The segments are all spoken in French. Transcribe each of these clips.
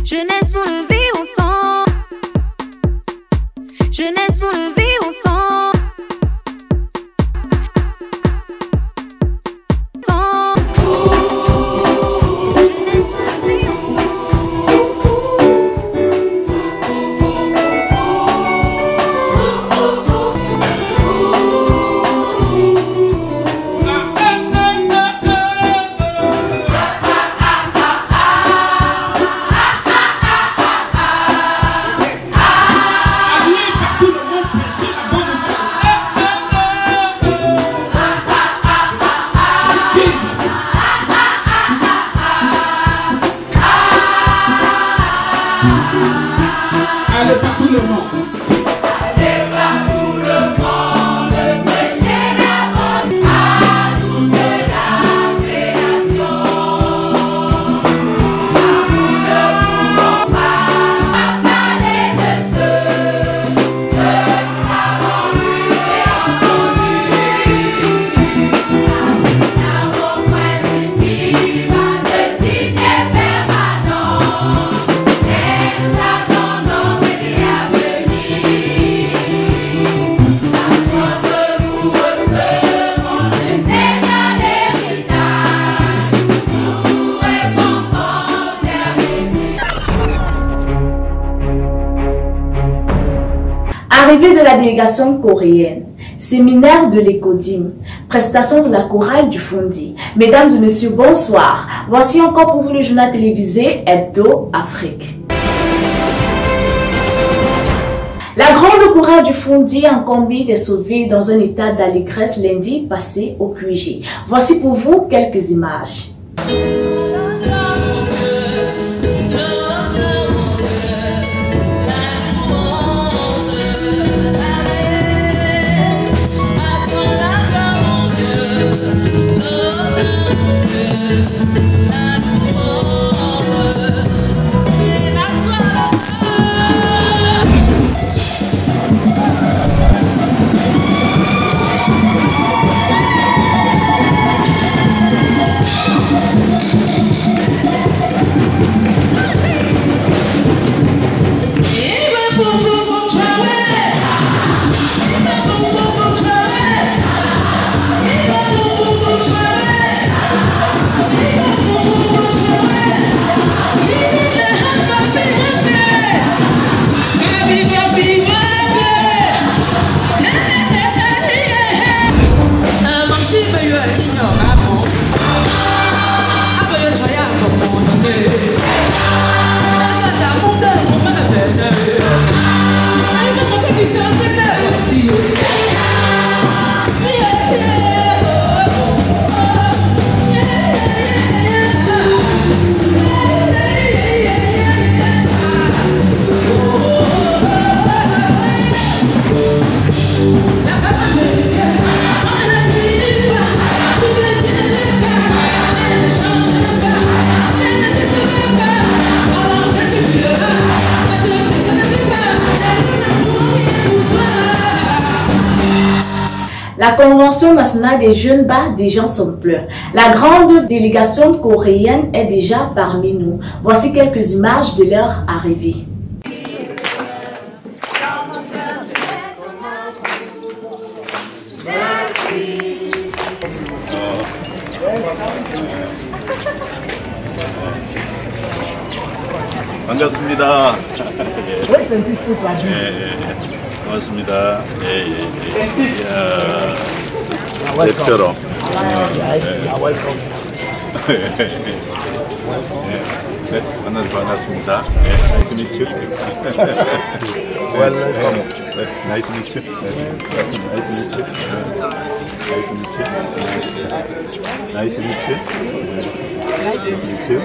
Jeunesse pour le vivre ensemble. Jeunesse pour le vivre ensemble. Allez partout le monde. Allez partout le monde, prêchez la bonne à toute la création. Car nous ne pouvons pas parler de ceux que nous avons vus et entendus. Nous n'avons point ici-bas de signe permanent. Arrivée de la délégation coréenne, séminaire de l'Ecodim, prestation de la chorale du Fondi. Mesdames et messieurs, bonsoir. Voici encore pour vous le journal télévisé Hebdo Afrique. La grande chorale du Fondi en combi est sauvée dans un état d'allégresse lundi passé au QG. Voici pour vous quelques images. La Convention nationale des jeunes bat des gens sans pleurs. La grande délégation coréenne est déjà parmi nous. Voici quelques images de leur arrivée. 반갑습니다. 고맙습니다. 대표로. 네, 만나서 반갑습니다. Nice to meet you. Welcome. Nice to meet you. Nice to meet you. Nice to meet you. Nice to meet you.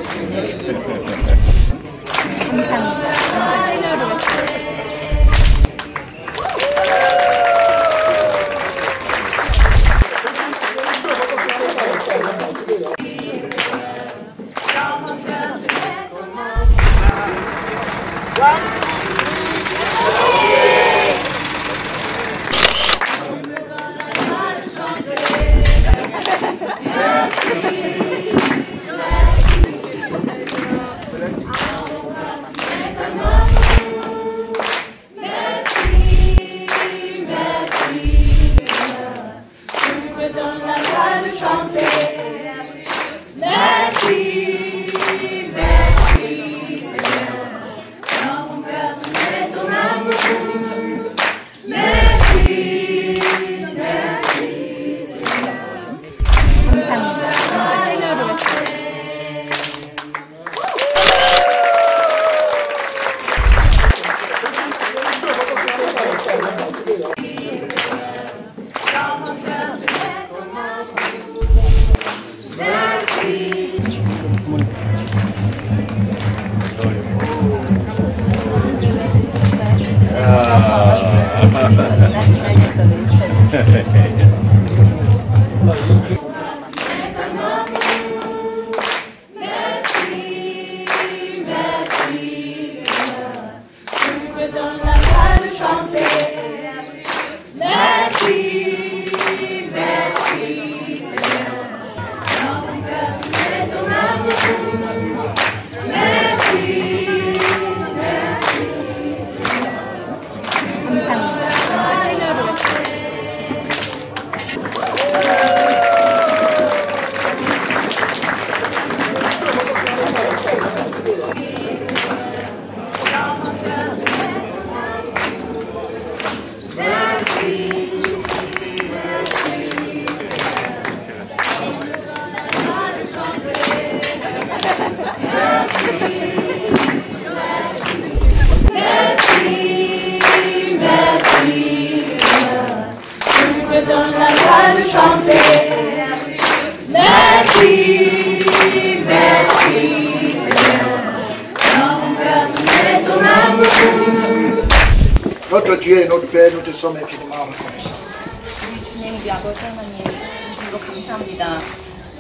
Notre Dieu et notre Père, nous te sommes infiniment reconnaissants.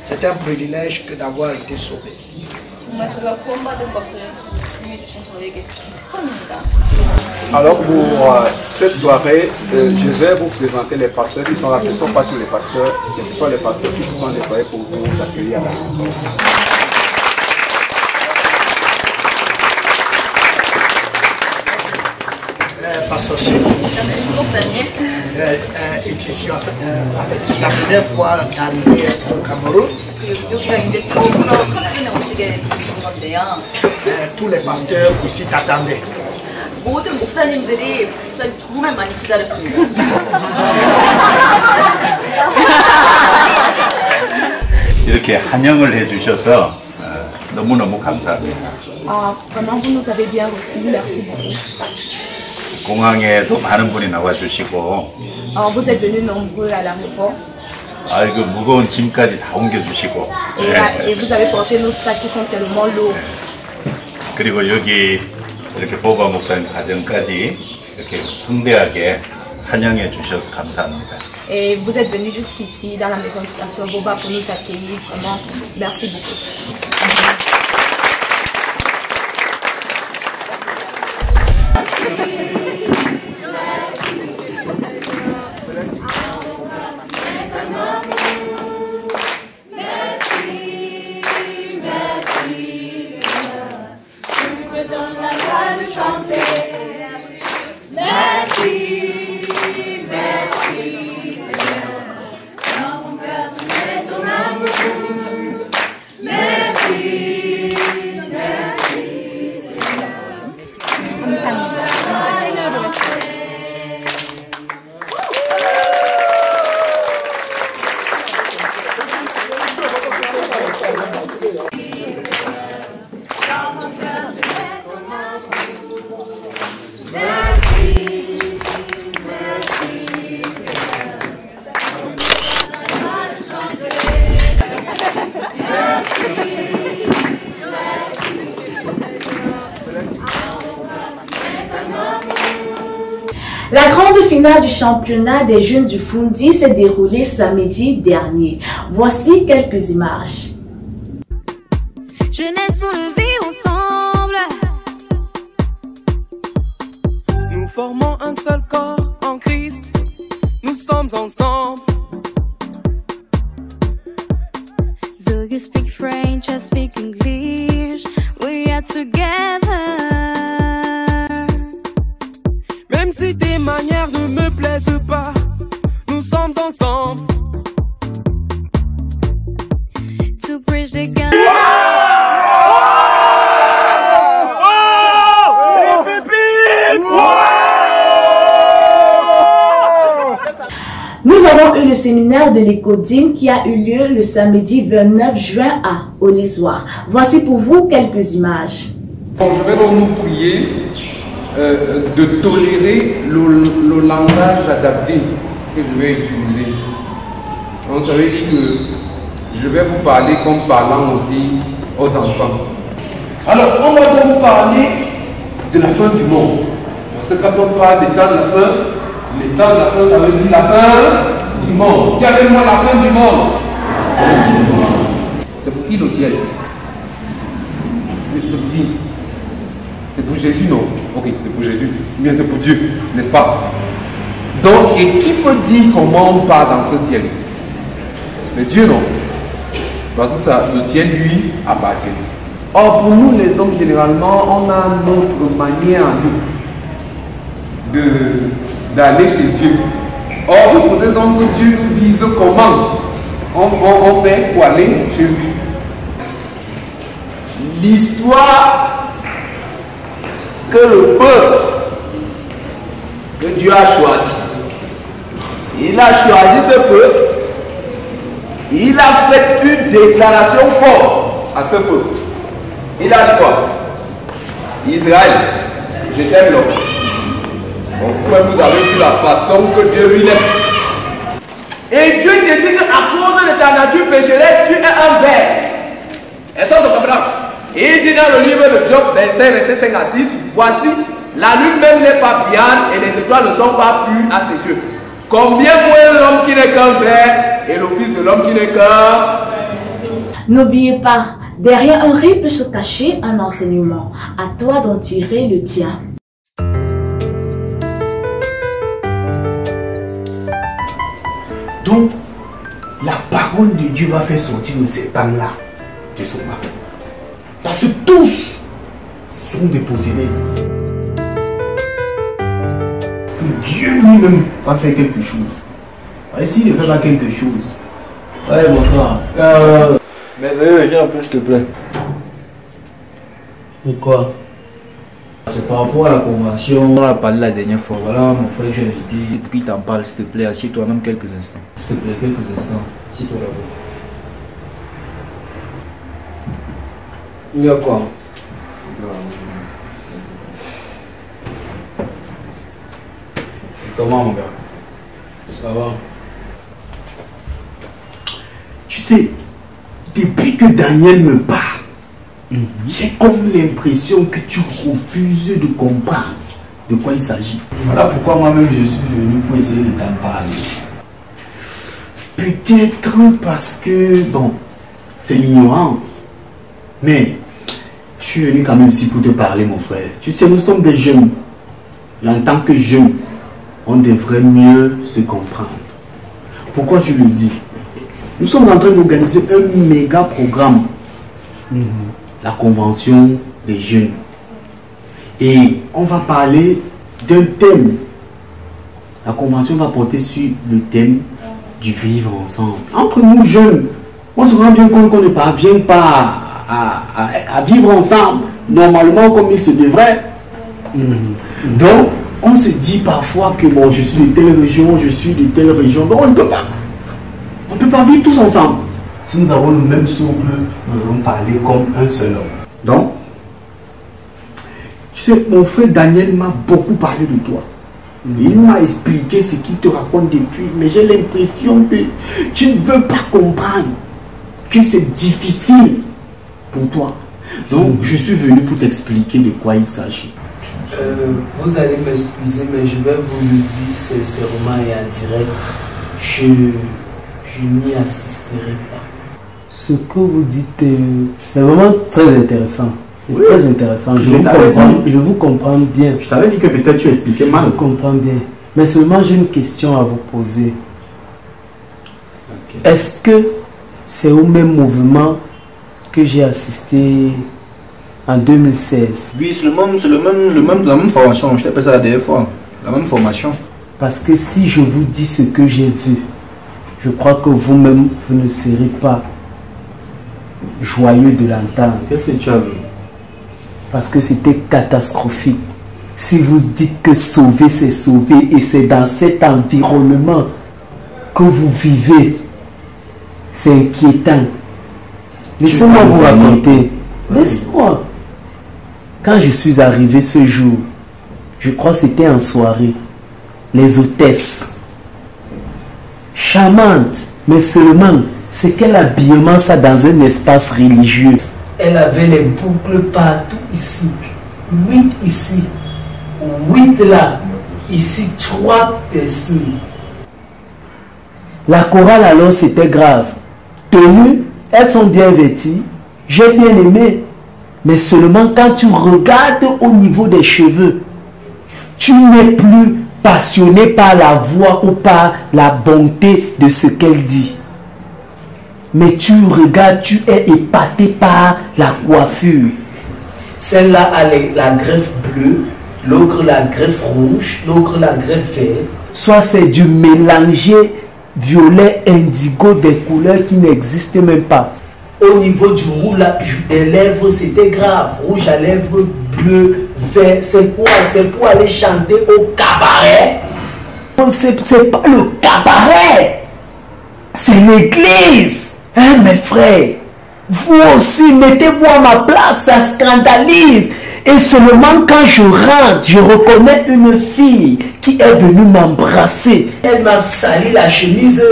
C'est un privilège que d'avoir été sauvé. Alors pour cette soirée, je vais vous présenter les pasteurs qui sont là. Ce ne sont pas tous les pasteurs, mais ce sont les pasteurs qui se sont déployés pour vous accueillir à la rencontre. Pasteur Chéri, c'est la première fois d'arriver au Cameroun. Tous les pasteurs ici t'attendaient. 모든 목사님들이 목사님 정말 많이 기다렸습니다. 이렇게 환영을 해주셔서 너무너무 감사합니다. Vraiment, vous nous avez bien reçus. Merci beaucoup. 공항에도 많은 분이 나와주시고 Vous êtes venus nombreux à l'aéroport. 그 무거운 짐까지 다 옮겨주시고 Et vous avez porté nos sacs qui sont tellement lourds. 그리고 여기 이렇게 보바 목사님 가정까지 이렇게 성대하게 환영해 주셔서 감사합니다. Et vous êtes venus jusqu'ici dans la maison du pasteur Boba pour nous accueillir. Vraiment, merci beaucoup. La grande finale du championnat des jeunes du Fundi s'est déroulée samedi dernier. Voici quelques images. Jeunesse pour le vivre ensemble. Nous formons un seul corps en Christ. Nous sommes ensemble. Though you speak French, I speak English. We are together. Même si tes manières ne me plaisent pas, nous sommes ensemble. To preach the gospel. Nous avons eu le séminaire de l'Écodim qui a eu lieu le samedi 29 juin à Olisoir. Voici pour vous quelques images. Bon, je vais donc nous prier de tolérer le langage adapté que je vais utiliser. Donc ça veut dire que je vais vous parler comme parlant aussi aux enfants. Alors on va donc parler de la fin du monde. Parce que quand on parle des temps de la fin, les temps de la fin, ça veut dire la fin du monde. Qui avec moi la fin du monde? C'est pour qui le ciel? C'est pour qui? C'est pour Jésus, non? Ok, c'est pour Jésus. Bien, c'est pour Dieu, n'est-ce pas? Donc, et qui peut dire comment on part dans ce ciel? C'est Dieu, non? Parce que ça, le ciel, lui, appartient. Or, pour nous, les hommes, généralement, on a notre manière à nous d'aller chez Dieu. Or, il faudrait donc que Dieu nous dise comment on fait pour aller chez lui. L'histoire que le peuple que Dieu a choisi. Il a choisi ce peuple. Il a fait une déclaration forte à ce peuple. Il a dit quoi? Israël, je t'aime l'homme. Donc vous avez vu la façon que Dieu lui aime. Et Dieu te dit qu'à cause de ta nature pécheresse, tu es un ver. Est-ce que ça se comprend? Et il dit dans le livre de Job, verset 5 à 6, voici La lune même n'est pas brillante et les étoiles ne sont pas pures à ses yeux. Combien moins l'homme qui n'est qu'un ver et le fils de l'homme qui n'est qu'un... N'oubliez pas, derrière un riz peut se cacher un enseignement. À toi d'en tirer le tien. Donc, la parole de Dieu va faire sortir de ces femmes-là de son mari. Parce que tous sont des possédés. Que Dieu lui-même va faire quelque chose. Et s'il ne fait pas quelque chose. Ouais, bonsoir. Mais viens un peu s'il te plaît. Pourquoi? C'est par rapport à la convention. On a parlé la dernière fois. Voilà, mon frère, j'ai invité. Pour qu'il t'en parle, s'il te plaît, assieds-toi même quelques instants. S'il te plaît, quelques instants. Assieds-toi d'abord. Il y a quoi? Comment, mon gars? Ça va? Tu sais, depuis que Daniel me parle, j'ai comme l'impression que tu refuses de comprendre de quoi il s'agit. Voilà pourquoi moi-même je suis venu pour essayer de t'en parler. Peut-être parce que, bon, c'est l'ignorance. Mais, je suis venu quand même ici pour te parler, mon frère. Tu sais, nous sommes des jeunes. Et en tant que jeunes, on devrait mieux se comprendre. Pourquoi je le dis? Nous sommes en train d'organiser un méga programme. La convention des jeunes. Et on va parler d'un thème. La convention va porter sur le thème du vivre ensemble. Entre nous jeunes, on se rend bien compte qu'on ne parvient pas à vivre ensemble normalement comme il se devrait. Donc, on se dit parfois que bon, je suis de telle région, je suis de telle région. Donc, on ne peut pas. On ne peut pas vivre tous ensemble. Si nous avons le même socle, nous allons parler comme un seul homme. Donc, tu sais, mon frère Daniel m'a beaucoup parlé de toi. Il m'a expliqué ce qu'il te raconte depuis, mais j'ai l'impression que tu ne veux pas comprendre, que c'est difficile pour toi. Donc, je suis venu pour t'expliquer de quoi il s'agit. Vous allez m'excuser, mais je vais vous le dire sincèrement et en direct. Je n'y assisterai pas. Ce que vous dites, c'est vraiment très intéressant. C'est très intéressant. Je vous comprends bien. Je t'avais dit que peut-être tu expliquais mal. Je comprends bien. Mais seulement j'ai une question à vous poser. Est-ce que c'est au même mouvement que j'ai assisté en 2016? Oui, c'est la même formation. Je t'ai appelé ça la dernière fois. La même formation. Parce que si je vous dis ce que j'ai vu, je crois que vous-même, vous ne serez pas joyeux de l'entendre. Qu'est-ce que tu as vu? Parce que c'était catastrophique. Si vous dites que sauver, c'est sauver, et c'est dans cet environnement que vous vivez, c'est inquiétant. Laissez-moi vous raconter. Laissez-moi. Quand je suis arrivé ce jour, je crois que c'était en soirée, les hôtesses, charmante, mais seulement c'est qu'elle habillement ça dans un espace religieux. Elle avait les boucles partout ici, 8 ici, 8 là, ici 3 personnes. La chorale alors c'était grave. Tenues, elles sont bien vêtues, j'ai bien aimé, mais seulement quand tu regardes au niveau des cheveux, tu n'es plus passionné par la voix ou par la bonté de ce qu'elle dit. Mais tu regardes, tu es épaté par la coiffure. Celle-là a la greffe bleue, l'autre la greffe rouge, l'autre la greffe verte. Soit c'est du mélangé violet indigo des couleurs qui n'existent même pas. Au niveau du rouge des lèvres, c'était grave. Rouge à lèvres, bleu, vert. C'est quoi? C'est pour aller chanter au cabaret? C'est pas le cabaret, c'est l'église. Hein, mes frères? Vous aussi, mettez-vous à ma place, ça scandalise. Et seulement quand je rentre, je reconnais une fille qui est venue m'embrasser. Elle m'a sali la chemise,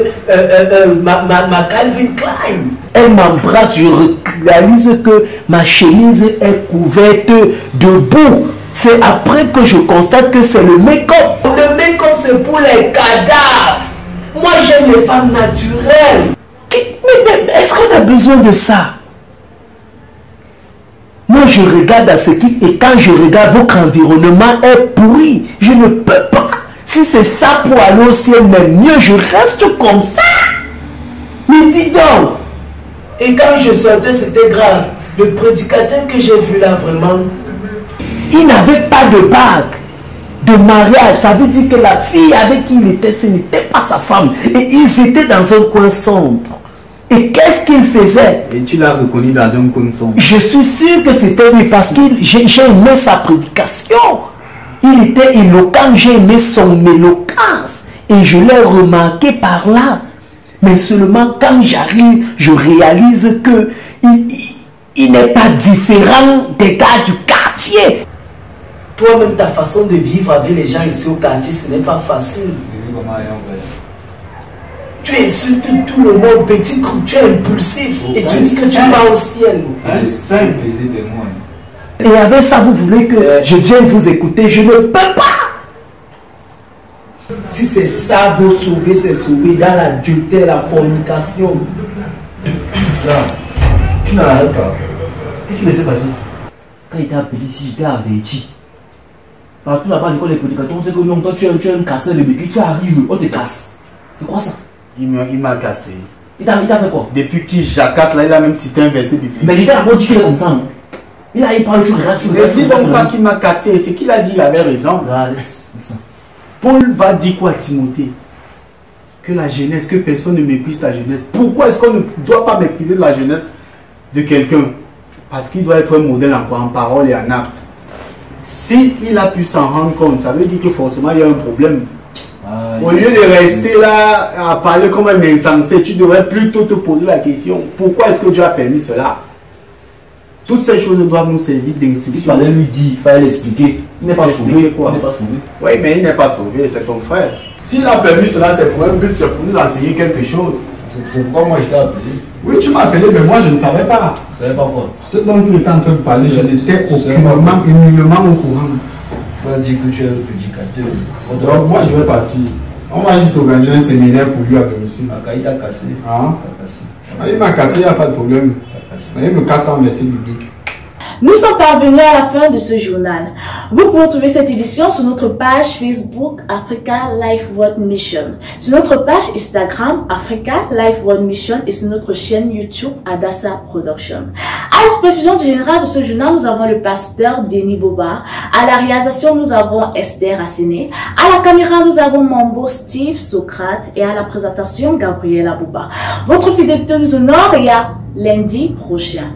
ma Calvin Klein. Elle m'embrasse, je réalise que ma chemise est couverte de boue. C'est après que je constate que c'est le make-up. Le make-up, c'est pour les cadavres. Moi, j'aime les femmes naturelles. Mais est-ce qu'on a besoin de ça? Moi, je regarde à ce qui... Et quand je regarde, votre environnement est pourri. Je ne peux pas. Si c'est ça pour aller au ciel, même mieux, je reste comme ça. Mais dis donc. Et quand je sortais, c'était grave. Le prédicateur que j'ai vu là, vraiment, il n'avait pas de bague de mariage. Ça veut dire que la fille avec qui il était, ce n'était pas sa femme. Et ils étaient dans un coin sombre. Et qu'est-ce qu'il faisait? Et tu l'as reconnu dans un coin sombre. Je suis sûr que c'était lui parce que j'ai aimé sa prédication. Il était éloquent, j'ai aimé son éloquence. Et je l'ai remarqué par là. Mais seulement quand j'arrive, je réalise que il n'est pas différent des gars du quartier. Toi-même, ta façon de vivre avec les gens ici au quartier, ce n'est pas facile. Tu insultes tout le monde, petit coup, tu es impulsif. Et tu dis que tu vas au ciel. Et avec ça, vous voulez que je vienne vous écouter? Je ne peux pas. Si c'est ça, vous sauver, c'est sauver dans l'adultère, la fornication. Là, tu n'arrêtes pas. Qu'est-ce qui s'est passé? Quand il t'a appelé ici, j'étais averti. Partout là-bas, l'école des prédicateurs, on sait que non, toi tu es un casseur de béquille, tu arrives, on te casse. C'est quoi ça? Il m'a cassé. Il t'a fait quoi? Depuis qu'il jacasse, là, il a même cité un verset biblique. Mais il t'a d'abord dit qu'il est comme ça, non? Il parle toujours, ne dis donc pas qu'il m'a cassé. C'est qu'il a dit, il avait raison. Paul va dire quoi à Timothée? Que la jeunesse, que personne ne méprise la jeunesse. Pourquoi est-ce qu'on ne doit pas mépriser la jeunesse de quelqu'un? Parce qu'il doit être un modèle en quoi? En parole et en acte. Si il a pu s'en rendre compte, ça veut dire que forcément il y a un problème. Au lieu de rester là à parler comme un insensé, tu devrais plutôt te poser la question: pourquoi est-ce que Dieu a permis cela? Toutes ces choses doivent nous servir d'instruction. Il fallait lui dire, il fallait l'expliquer. Il n'est pas sauvé, quoi. Il n'est pas sauvé. Oui, mais il n'est pas sauvé, c'est ton frère. S'il a permis cela, c'est pour un but, c'est pour nous enseigner quelque chose. C'est pourquoi moi je t'ai appelé. Oui, tu m'as appelé, mais moi je ne savais pas. Tu ne savais pas quoi? Ce dont tu étais en train de parler, je n'étais aucunement, nullement au courant. Tu vas dire que tu es le prédicateur. Donc moi je vais partir. On va juste organiser un séminaire pour lui à domicile. Il t'a cassé. Ah. Il m'a cassé, il n'y a pas de problème. Il me casse en verset biblique. Nous sommes parvenus à la fin de ce journal. Vous pouvez trouver cette édition sur notre page Facebook Africa Life World Mission, sur notre page Instagram Africa Life World Mission et sur notre chaîne YouTube Adassa Production. À la supervision générale de ce journal, nous avons le pasteur Denis Boba. À la réalisation, nous avons Esther Asséné. À la caméra, nous avons Mambo Steve Socrate et à la présentation, Gabriela Boba. Votre fidélité nous honore et à lundi prochain.